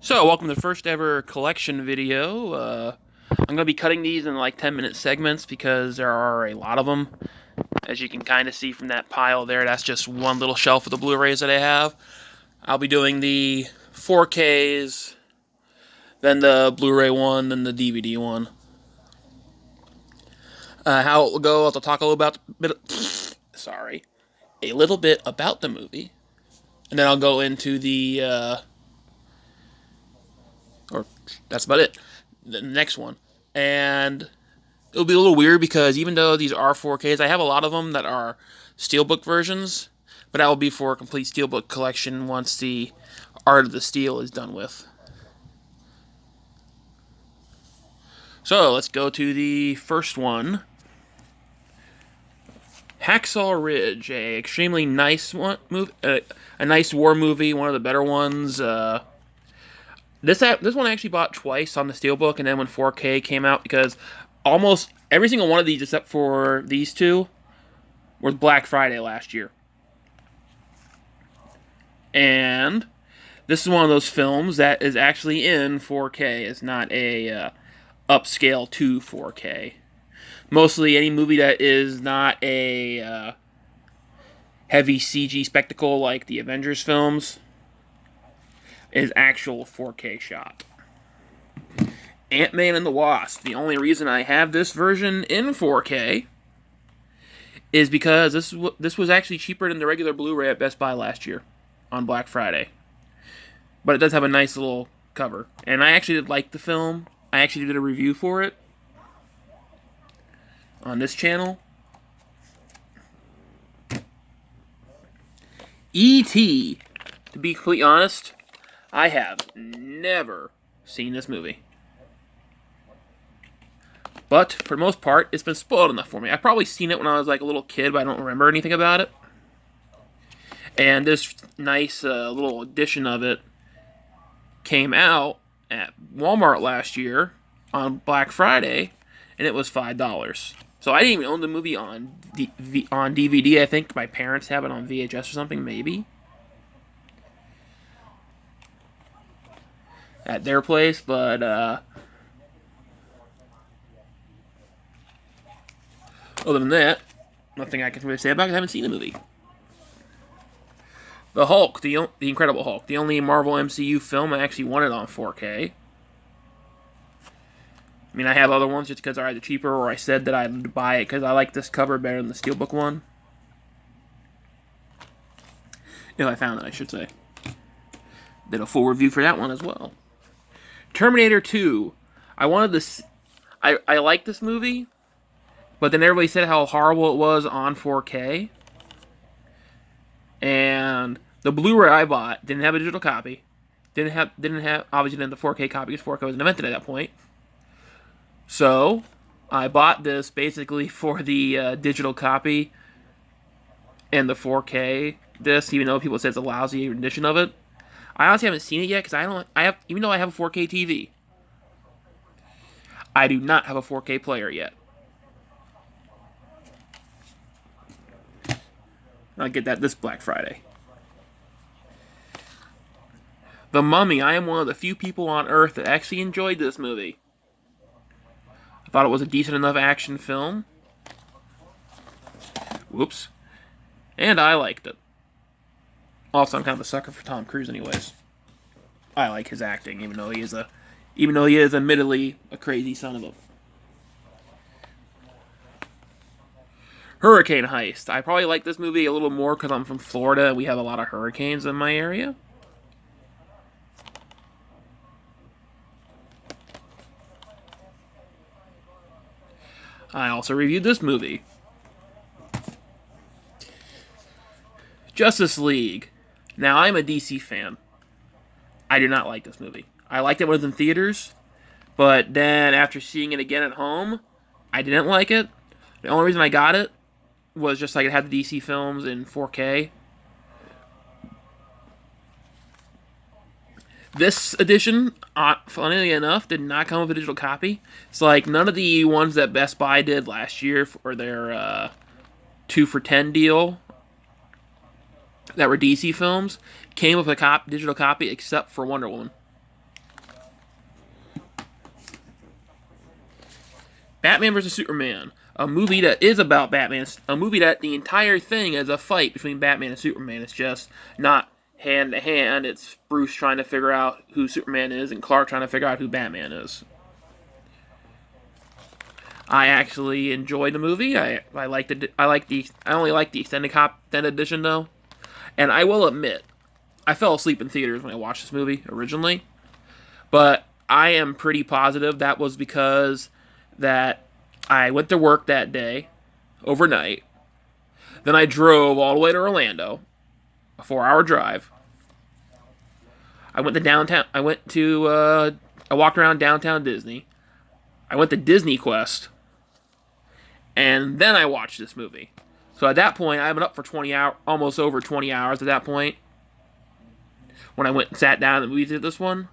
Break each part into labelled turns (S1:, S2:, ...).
S1: So, welcome to the first ever collection video. I'm going to be cutting these in like 10-minute segments because there are a lot of them. As you can kind of see from that pile there, that's just one little shelf of the Blu-rays that I have. I'll be doing the 4Ks, then the Blu-ray one, then the DVD one. How it will go, I'll talk a little about a little bit about the movie, and then I'll go into or that's about it. The next one, and it'll be a little weird because even though these are 4Ks, I have a lot of them that are steelbook versions, but that will be for a complete steelbook collection once the art of the steel is done with. So let's go to the first one. Hacksaw Ridge, a extremely nice a nice war movie, one of the better ones. This one I actually bought twice on the steelbook, and then when 4K came out, because almost every single one of these, except for these two, was Black Friday last year. And this is one of those films that is actually in 4K. It's not a upscale to 4K. Mostly any movie that is not a heavy CG spectacle like the Avengers films is actual 4K shot. Ant-Man and the Wasp. The only reason I have this version in 4K is because this was actually cheaper than the regular Blu-ray at Best Buy last year on Black Friday. But it does have a nice little cover. And I actually did like the film. I actually did a review for it on this channel. E.T. To be completely honest, I have never seen this movie. But, for the most part, it's been spoiled enough for me. I've probably seen it when I was like a little kid, but I don't remember anything about it. And this nice little edition of it came out at Walmart last year on Black Friday, and it was $5. So I didn't even own the movie on DVD. I think my parents have it on VHS or something, maybe. At their place, but other than that, nothing I can really say about it because I haven't seen the movie. The Hulk, the Incredible Hulk, the only Marvel MCU film I actually wanted on 4K. I mean, I have other ones just because they're either cheaper or I said that I'd buy it because I like this cover better than the Steelbook one. If I found it, I should say. Did a full review for that one as well. Terminator 2. I wanted this. I liked this movie, but then everybody said how horrible it was on 4K. And the Blu-ray I bought didn't have a digital copy. Didn't have obviously didn't have the 4K copy because 4K wasn't invented at that point. So I bought this basically for the digital copy and the 4K disc, even though people say it's a lousy edition of it. I honestly haven't seen it yet because even though I have a 4K TV, I do not have a 4K player yet. I'll get that this Black Friday. The Mummy. I am one of the few people on Earth that actually enjoyed this movie. I thought it was a decent enough action film. Whoops. And I liked it. Also, I'm kind of a sucker for Tom Cruise anyways. I like his acting, even though he is admittedly a crazy son of a... Hurricane Heist. I probably like this movie a little more because I'm from Florida and we have a lot of hurricanes in my area. I also reviewed this movie. Justice League. Now, I'm a DC fan. I do not like this movie. I liked it when it was in theaters, but then after seeing it again at home, I didn't like it. The only reason I got it was just like it had the DC films in 4K. This edition, funnily enough, did not come with a digital copy. It's like none of the ones that Best Buy did last year for their 2 for $10 deal that were DC films came with a digital copy except for Wonder Woman. Batman vs. Superman, a movie that is about Batman, a movie that the entire thing is a fight between Batman and Superman. It's just not hand to hand. It's Bruce trying to figure out who Superman is and Clark trying to figure out who Batman is. I actually enjoyed the movie. I only like the extended edition though, and I will admit, I fell asleep in theaters when I watched this movie originally, but I am pretty positive that was because that I went to work that day, overnight. Then I drove all the way to Orlando, a 4-hour drive. I went to downtown. I walked around downtown Disney. I went to Disney Quest, and then I watched this movie. So at that point, I've been up for 20 hours, almost over 20 hours at that point. When I went and sat down in the movie theater, this one,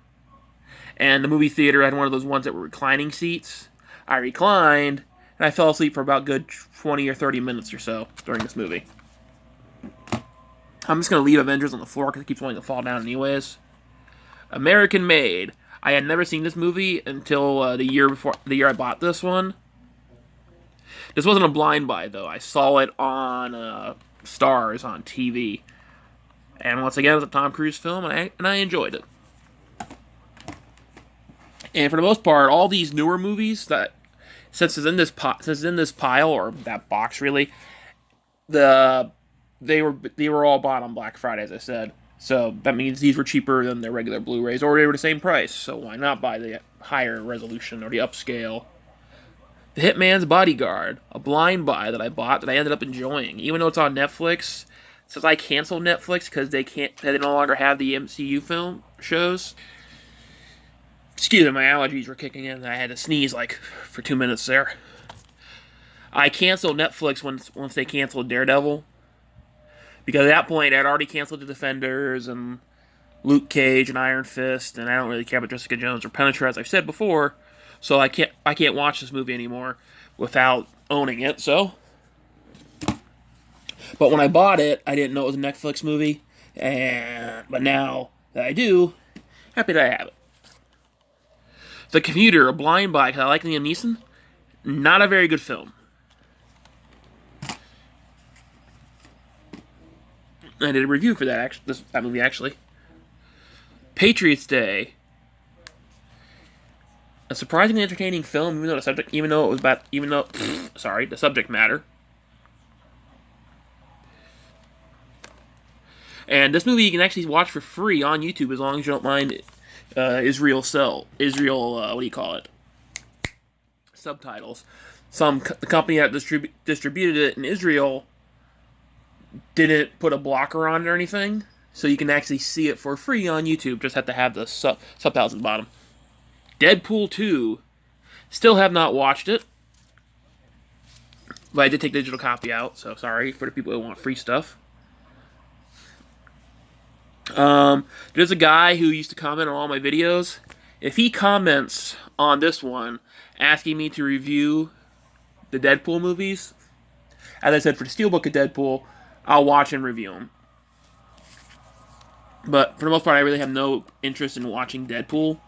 S1: and the movie theater had one of those ones that were reclining seats. I reclined, and I fell asleep for about good 20 or 30 minutes or so during this movie. I'm just going to leave Avengers on the floor because it keeps wanting to fall down anyways. American Made. I had never seen this movie until the year I bought this one. This wasn't a blind buy, though. I saw it on Stars on TV. And once again, it was a Tom Cruise film, and I enjoyed it. And for the most part, all these newer movies that since it's in this pile or that box really, they were all bought on Black Friday, as I said. So that means these were cheaper than their regular Blu-rays, or they were the same price. So why not buy the higher resolution or the upscale? The Hitman's Bodyguard, a blind buy that I bought that I ended up enjoying, even though it's on Netflix. Since I canceled Netflix because they no longer have the MCU film shows. Excuse me, my allergies were kicking in and I had to sneeze for 2 minutes there. I canceled Netflix once they canceled Daredevil. Because at that point, I'd already canceled The Defenders and Luke Cage and Iron Fist, and I don't really care about Jessica Jones or Punisher, as I've said before. So I can't watch this movie anymore without owning it, so. But when I bought it, I didn't know it was a Netflix movie. But now that I do, happy that I have it. The Commuter, a blind buy, because I like Liam Neeson. Not a very good film. I did a review for that movie, actually. Patriots Day. A surprisingly entertaining film, the subject matter. And this movie you can actually watch for free on YouTube as long as you don't mind Israel, subtitles. The company that distributed it in Israel didn't put a blocker on it or anything, so you can actually see it for free on YouTube. Just have to have the subtitles at the bottom. Deadpool 2. Still have not watched it, but I did take the digital copy out, so sorry for the people who want free stuff. There's a guy who used to comment on all my videos. If he comments on this one, asking me to review the Deadpool movies, as I said, for the Steelbook of Deadpool, I'll watch and review them. But for the most part, I really have no interest in watching Deadpool.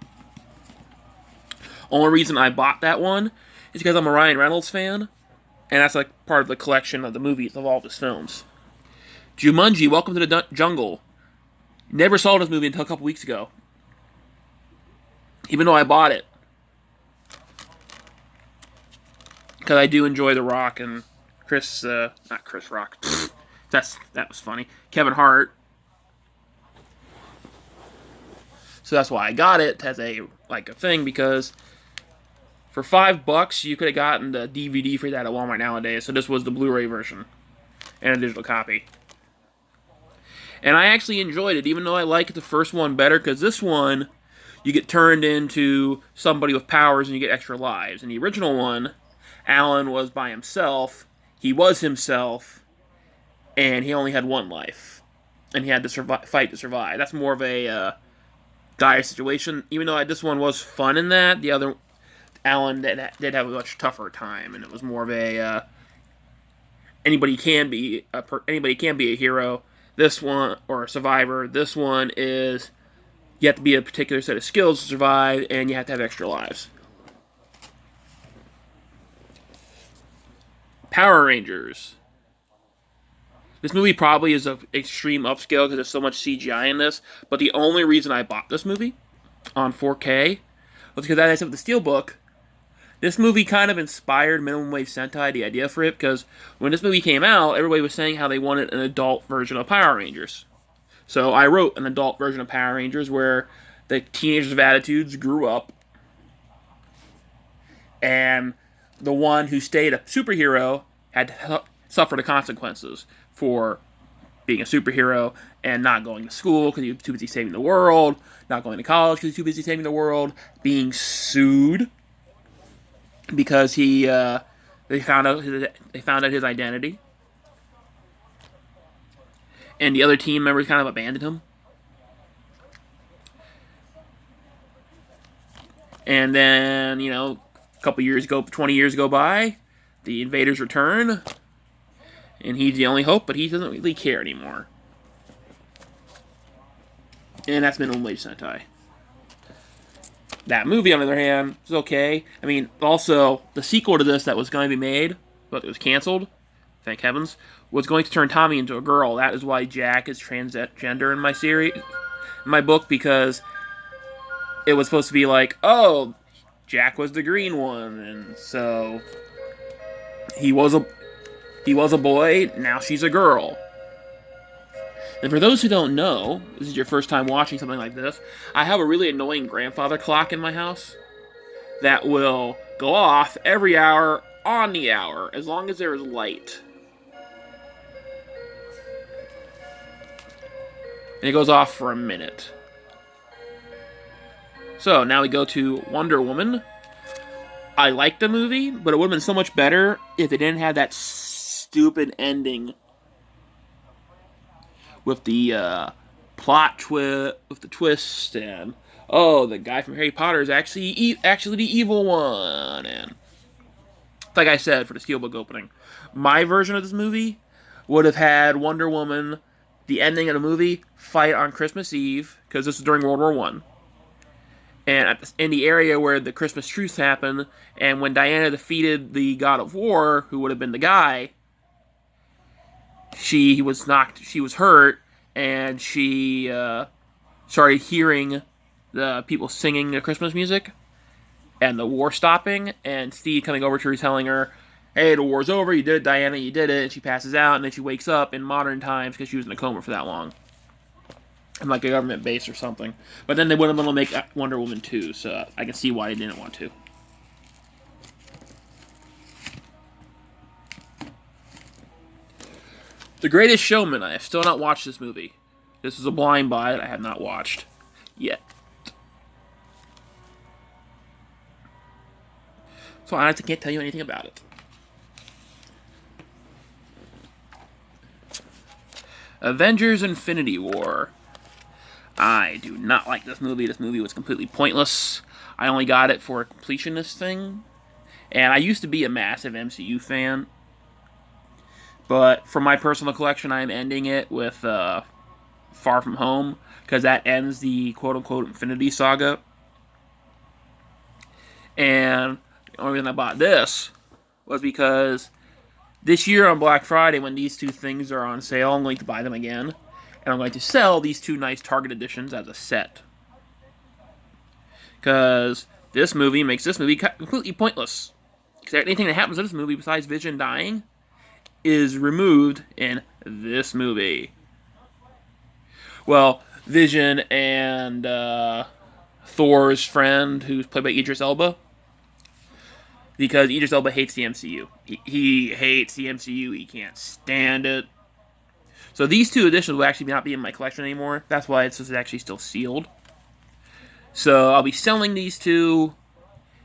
S1: Only reason I bought that one is because I'm a Ryan Reynolds fan, and that's part of the collection of the movies of all of his films. Jumanji, Welcome to the Jungle. Never saw this movie until a couple weeks ago. Even though I bought it. Because I do enjoy The Rock and not Chris Rock. That was funny. Kevin Hart. So that's why I got it as a thing, because for $5 you could have gotten the DVD for that at Walmart nowadays. So this was the Blu-ray version and a digital copy. And I actually enjoyed it, even though I liked the first one better, because this one, you get turned into somebody with powers and you get extra lives. In the original one, Alan was by himself, he was himself, and he only had one life. And he had to fight to survive. That's more of a dire situation. Even though this one was fun in that, the other, Alan did have a much tougher time, and it was more of a anybody can be a hero. This one, or a survivor, this one is you have to be a particular set of skills to survive, and you have to have extra lives. Power Rangers. This movie probably is an extreme upscale because there's so much CGI in this, but the only reason I bought this movie on 4K was because, as I said with the Steelbook, this movie kind of inspired Minimum Wave Sentai, the idea for it, because when this movie came out, everybody was saying how they wanted an adult version of Power Rangers. So I wrote an adult version of Power Rangers where the teenagers of Attitudes grew up, and the one who stayed a superhero had to suffer the consequences for being a superhero and not going to school because he was too busy saving the world, not going to college because he was too busy saving the world, being sued because they found out his identity, and the other team members kind of abandoned him. And then, a couple years go, 20 years go by, the invaders return, and he's the only hope, but he doesn't really care anymore. And that's Minimum Wage Sentai. That movie, on the other hand, is okay. I mean, also, the sequel to this that was going to be made, but it was canceled, thank heavens, was going to turn Tommy into a girl. That is why Jack is transgender in my series, in my book, because it was supposed to be like, oh, Jack was the green one, and so he was a boy, now she's a girl. And for those who don't know, this is your first time watching something like this, I have a really annoying grandfather clock in my house that will go off every hour on the hour, as long as there is light. And it goes off for a minute. So, now we go to Wonder Woman. I like the movie, but it would have been so much better if it didn't have that stupid ending with the plot twist, with the twist, and the guy from Harry Potter is actually the evil one. And like I said for the Steelbook opening, my version of this movie would have had Wonder Woman, the ending of the movie, fight on Christmas Eve, because this was during World War I. And in the area where the Christmas truce happened, and when Diana defeated the God of War, who would have been the guy, she was hurt, and she started hearing the people singing the Christmas music, and the war stopping, and Steve coming over to her telling her, hey, the war's over, you did it, Diana, you did it, and she passes out, and then she wakes up in modern times because she was in a coma for that long. In like a government base or something. But then they wouldn't want to make Wonder Woman 2, so I can see why they didn't want to. The Greatest Showman. I have still not watched this movie. This is a blind buy that I have not watched yet. So I honestly can't tell you anything about it. Avengers Infinity War. I do not like this movie. This movie was completely pointless. I only got it for a completionist thing. And I used to be a massive MCU fan. But for my personal collection, I am ending it with Far From Home, because that ends the quote-unquote Infinity Saga. And the only reason I bought this was because this year on Black Friday, when these two things are on sale, I'm going to buy them again. And I'm going to sell these two nice Target editions as a set. Because this movie makes this movie completely pointless. Because anything that happens in this movie besides Vision dying is removed in this movie. Well, Vision and Thor's friend, who's played by Idris Elba, because Idris Elba hates the MCU. He hates the MCU. He can't stand it. So these two editions will actually not be in my collection anymore. That's why it's actually still sealed. So I'll be selling these two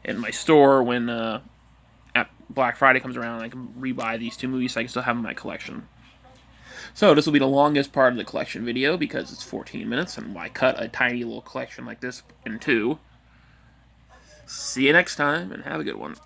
S1: in my store when at Black Friday comes around, and I can rebuy these two movies so I can still have them in my collection. So this will be the longest part of the collection video because it's 14 minutes, and why cut a tiny little collection like this in two? See you next time, and have a good one.